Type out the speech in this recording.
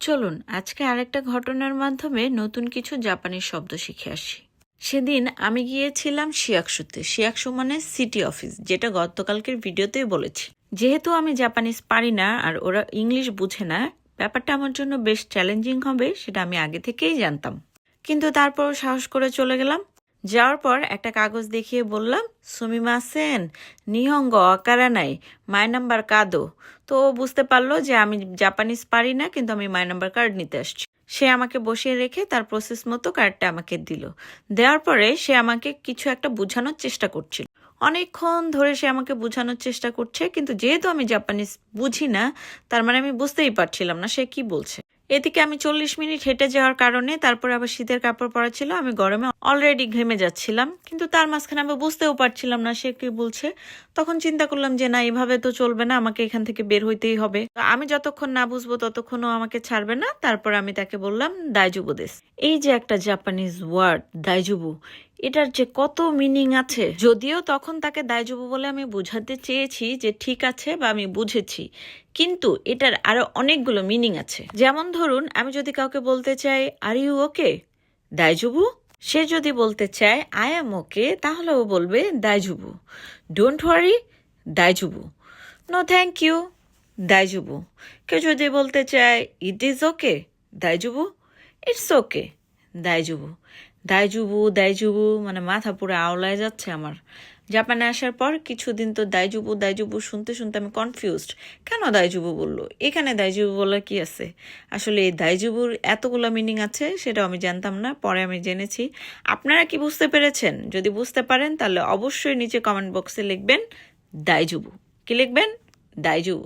চলুন আজকে আরেকটা ঘটনার মাধ্যমে নতুন কিছু জাপানি শব্দ শিখে আসি। সেদিন আমি গিয়েছিলাম শিয়াকসুতে। শিয়াকসু মানে সিটি অফিস, যেটা গতকালকের ভিডিওতেই বলেছি। যেহেতু আমি জাপানিজ পারি না আর ওরা ইংলিশ বুঝে না, ব্যাপারটা আমার জন্য বেশ চ্যালেঞ্জিং হবে সেটা আমি আগে থেকেই জানতাম। কিন্তু তারপর সাহস করে চলে গেলাম। যাওয়ার পর একটা কাগজ দেখিয়ে বললাম, সুমিমাসেন নিহঙ্গ আকারা নাই, মাই নাম্বার কাদো। তো ও বুঝতে পারলো যে আমি জাপানিজ পারি না, কিন্তু আমি মাই নাম্বার কার্ড নিতে আসছি। সে আমাকে বসিয়ে রেখে তার প্রসেস মতো কার্ডটা আমাকে দিল। দেওয়ার পরে সে আমাকে কিছু একটা বোঝানোর চেষ্টা করছিল। অনেকক্ষণ ধরে সে আমাকে বোঝানোর চেষ্টা করছে, কিন্তু যেহেতু আমি জাপানিজ বুঝি না, তার মানে আমি বুঝতেই পারছিলাম না সে কি বলছে। এদিকে আমি 40 মিনিট হেঁটে যাওয়ার কারণে, তারপরে আবার শীতের কাপড় পরা ছিল, আমি গরমে অলরেডি ঘেমে যাচ্ছিলাম, কিন্তু তার মাঝখানে আমি বুঝতেও পারছিলাম না সে কি বলছে। তখন চিন্তা করলাম যে না, এভাবে তো চলবে না, আমাকে এখান থেকে বের হইতেই হবে। তো আমি যতক্ষণ না বুঝবো ততক্ষণও আমাকে ছাড়বে না। তারপর আমি তাকে বললাম দাইজুবু দেস। এই যে একটা জাপানিজ ওয়ার্ড দাইজুবু, এটার যে কত মিনিং আছে। যদিও তখন তাকে দাইজুবু বলে আমি বুঝাতে চেয়েছি যে ঠিক আছে বা আমি বুঝেছি, কিন্তু এটার আরো অনেকগুলো মিনিং আছে। যেমন ধরুন, আমি যদি কাউকে বলতে চাই আর ইউ ওকে, দাইজুবু। সে যদি বলতে চায় আই এম ওকে, তাহলে ও বলবে দাইজুবু। ডোন্ট ওয়ারি, দাইজুবু। নো থ্যাংক ইউ, দাইজুবু। কেউ যদি বলতে চায় it is okay, দাইজুবু। It's okay, দাইজুবু। দাইজুবু দাইজুবু মানে মাথা পুরো আওলায় যাচ্ছে আমার। জাপানে আসার পর কিছুদিন তো দাইজুবু দাইজুবু শুনতে শুনতে আমি কনফিউজড। কেন দাইজুবু বললো? এখানে দাইজুবু বলার কি আছে? আসলে এই দাইজুবুর এতগুলো মিনিং আছে, সেটাও আমি জানতাম না, পরে আমি জেনেছি। আপনারা কি বুঝতে পেরেছেন? যদি বুঝতে পারেন তাহলে অবশ্যই নিচে কমেন্ট বক্সে লিখবেন দাইজুবু। কি লিখবেন? দাইজুবু।